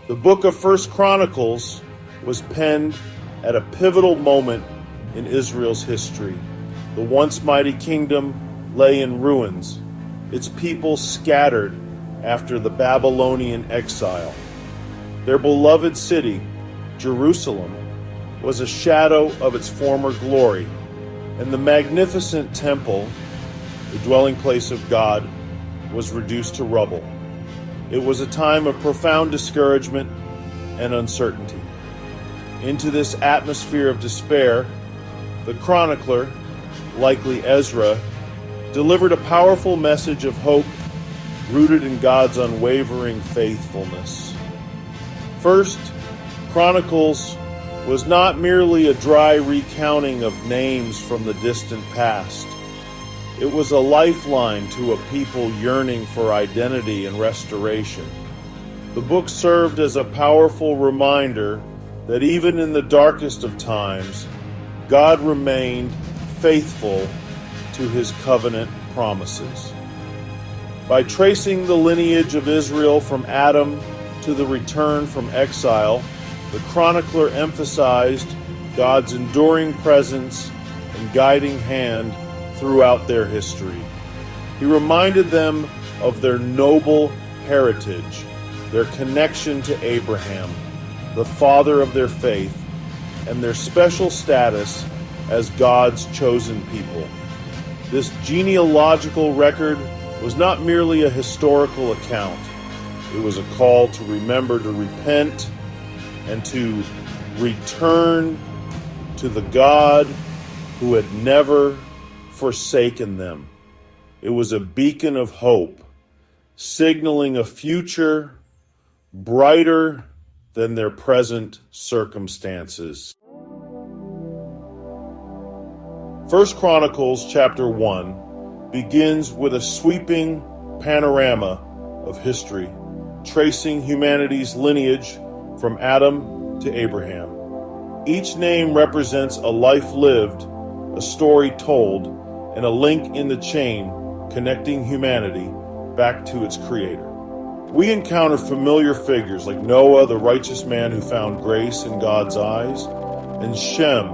The book of First Chronicles was penned at a pivotal moment in Israel's history. The once mighty kingdom lay in ruins, its people scattered after the Babylonian exile. Their beloved city, Jerusalem, was a shadow of its former glory, and the magnificent temple, the dwelling place of God, was reduced to rubble. It was a time of profound discouragement and uncertainty. Into this atmosphere of despair, the chronicler, likely Ezra, delivered a powerful message of hope rooted in God's unwavering faithfulness. First, Chronicles was not merely a dry recounting of names from the distant past. It was a lifeline to a people yearning for identity and restoration. The book served as a powerful reminder that even in the darkest of times, God remained faithful to his covenant promises. By tracing the lineage of Israel from Adam to the return from exile, the chronicler emphasized God's enduring presence and guiding hand throughout their history. He reminded them of their noble heritage, their connection to Abraham, the father of their faith, and their special status as God's chosen people. This genealogical record was not merely a historical account. It was a call to remember to repent and to return to the God who had never forsaken them. It was a beacon of hope, signaling a future brighter than their present circumstances. First Chronicles chapter 1 begins with a sweeping panorama of history, tracing humanity's lineage from Adam to Abraham. Each name represents a life lived, a story told, and a link in the chain connecting humanity back to its creator. We encounter familiar figures like Noah, the righteous man who found grace in God's eyes, and Shem,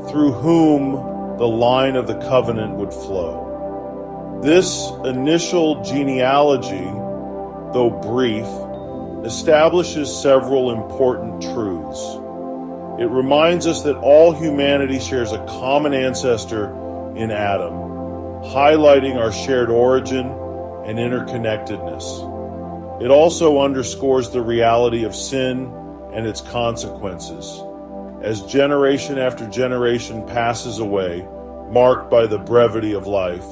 through whom the line of the covenant would flow. This initial genealogy, though brief, establishes several important truths. It reminds us that all humanity shares a common ancestor in Adam, highlighting our shared origin and interconnectedness. It also underscores the reality of sin and its consequences, as generation after generation passes away, marked by the brevity of life.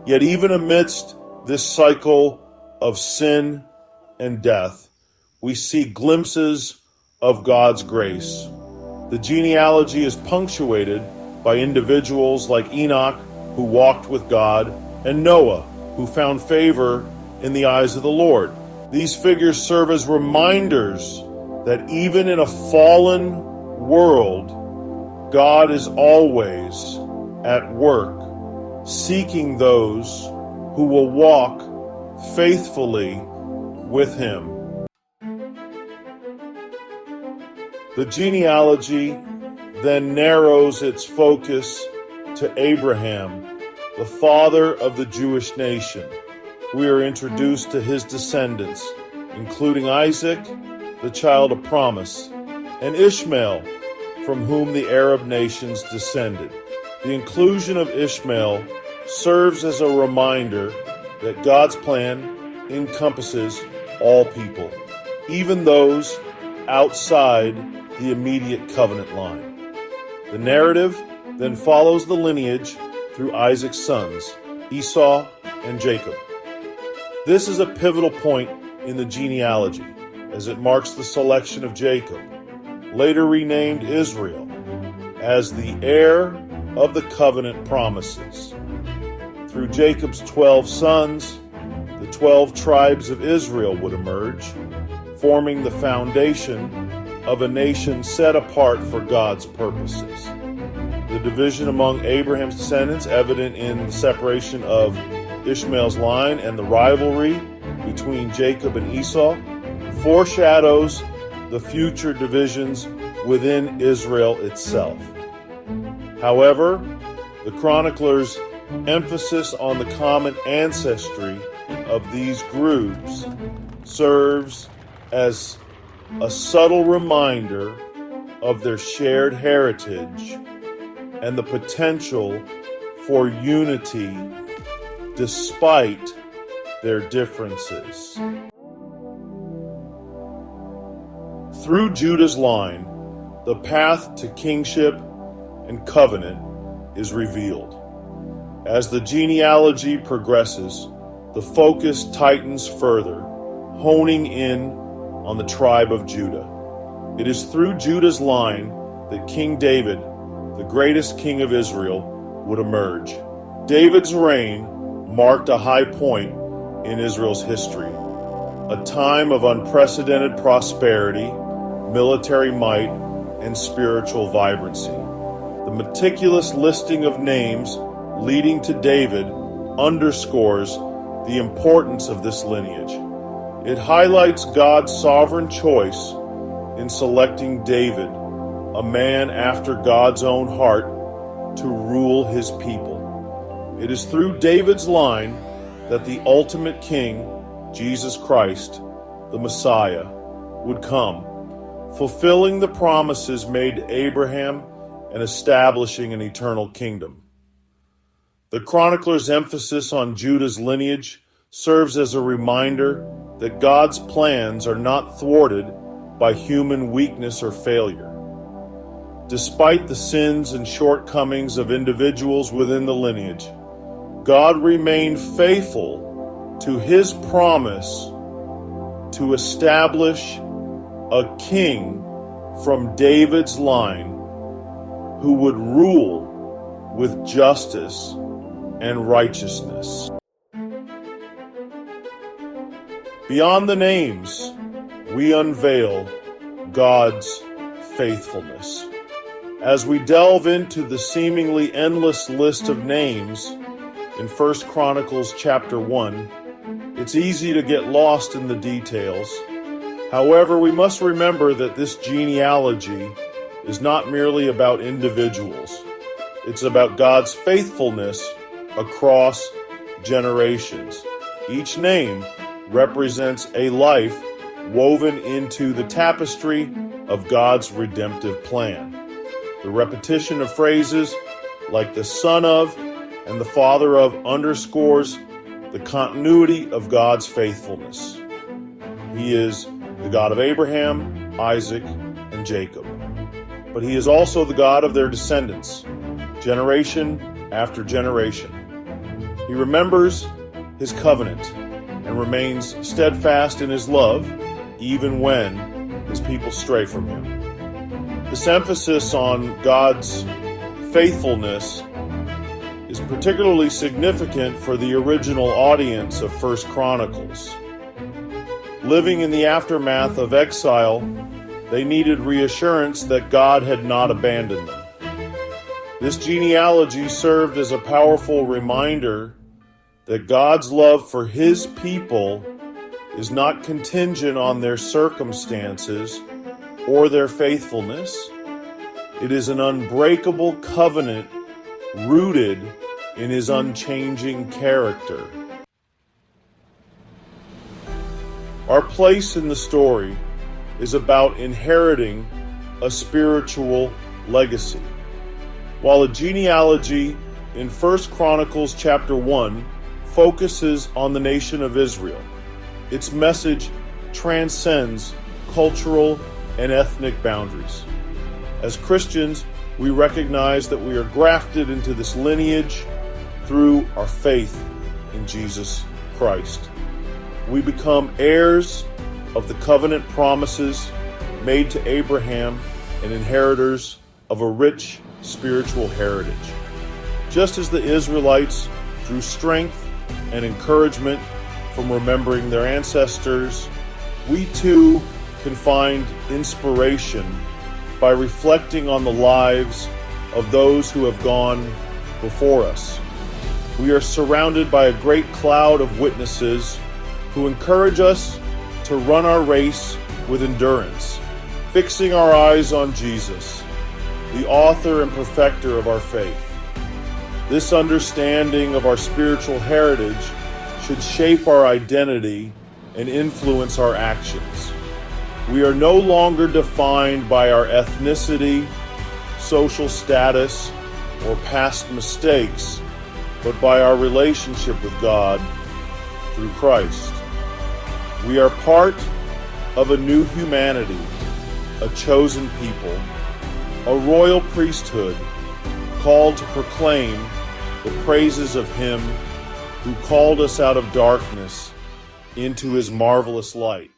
Yet even amidst this cycle of sin and death, we see glimpses of God's grace. The genealogy is punctuated by individuals like Enoch, who walked with God, and Noah, who found favor in the eyes of the Lord. These figures serve as reminders that even in a fallen world, God is always at work, seeking those who will walk faithfully with him. The genealogy then narrows its focus to Abraham, the father of the Jewish nation. We are introduced to his descendants, including Isaac, the child of promise, and Ishmael, from whom the Arab nations descended. The inclusion of Ishmael serves as a reminder that God's plan encompasses all people, even those outside the immediate covenant line. The narrative then follows the lineage through Isaac's sons, Esau and Jacob. This is a pivotal point in the genealogy, as it marks the selection of Jacob, later renamed Israel, as the heir of the covenant promises. Through Jacob's 12 sons, the 12 tribes of Israel would emerge, forming the foundation of a nation set apart for God's purposes. The division among Abraham's descendants, evident in the separation of Ishmael's line and the rivalry between Jacob and Esau, foreshadows the future divisions within Israel itself. However, the chronicler's emphasis on the common ancestry of these groups serves as a subtle reminder of their shared heritage and the potential for unity despite their differences. Through Judah's line, the path to kingship and covenant is revealed. As the genealogy progresses, the focus tightens further, honing in on the tribe of Judah. It is through Judah's line that King David, the greatest king of Israel, would emerge. David's reign marked a high point in Israel's history, a time of unprecedented prosperity, military might, and spiritual vibrancy. The meticulous listing of names leading to David underscores the importance of this lineage. It highlights God's sovereign choice in selecting David, a man after God's own heart, to rule his people. It is through David's line that the ultimate king, Jesus Christ, the Messiah, would come, fulfilling the promises made to Abraham and establishing an eternal kingdom. The chronicler's emphasis on Judah's lineage serves as a reminder that God's plans are not thwarted by human weakness or failure. Despite the sins and shortcomings of individuals within the lineage, God remained faithful to his promise to establish a king from David's line who would rule with justice and righteousness. Beyond the names, we unveil God's faithfulness. As we delve into the seemingly endless list of names in 1 Chronicles chapter 1, it's easy to get lost in the details. However, we must remember that this genealogy is not merely about individuals. It's about God's faithfulness across generations. Each name represents a life woven into the tapestry of God's redemptive plan. The repetition of phrases like the son of and the father of underscores the continuity of God's faithfulness. He is the God of Abraham, Isaac, and Jacob. But he is also the God of their descendants, generation after generation. He remembers his covenant and remains steadfast in his love, even when his people stray from him. This emphasis on God's faithfulness is particularly significant for the original audience of 1 Chronicles. Living in the aftermath of exile, they needed reassurance that God had not abandoned them. This genealogy served as a powerful reminder that God's love for his people is not contingent on their circumstances or their faithfulness. It is an unbreakable covenant rooted in his unchanging character. Our place in the story is about inheriting a spiritual legacy. While a genealogy in 1 Chronicles chapter 1 focuses on the nation of Israel, its message transcends cultural and ethnic boundaries. As Christians, we recognize that we are grafted into this lineage through our faith in Jesus Christ. We become heirs of the covenant promises made to Abraham and inheritors of a rich spiritual heritage. Just as the Israelites drew strength and encouragement from remembering their ancestors, we too can find inspiration by reflecting on the lives of those who have gone before us. We are surrounded by a great cloud of witnesses who encourage us to run our race with endurance, fixing our eyes on Jesus, the author and perfecter of our faith. This understanding of our spiritual heritage should shape our identity and influence our actions. We are no longer defined by our ethnicity, social status, or past mistakes, but by our relationship with God through Christ. We are part of a new humanity, a chosen people, a royal priesthood, called to proclaim the praises of Him who called us out of darkness into His marvelous light.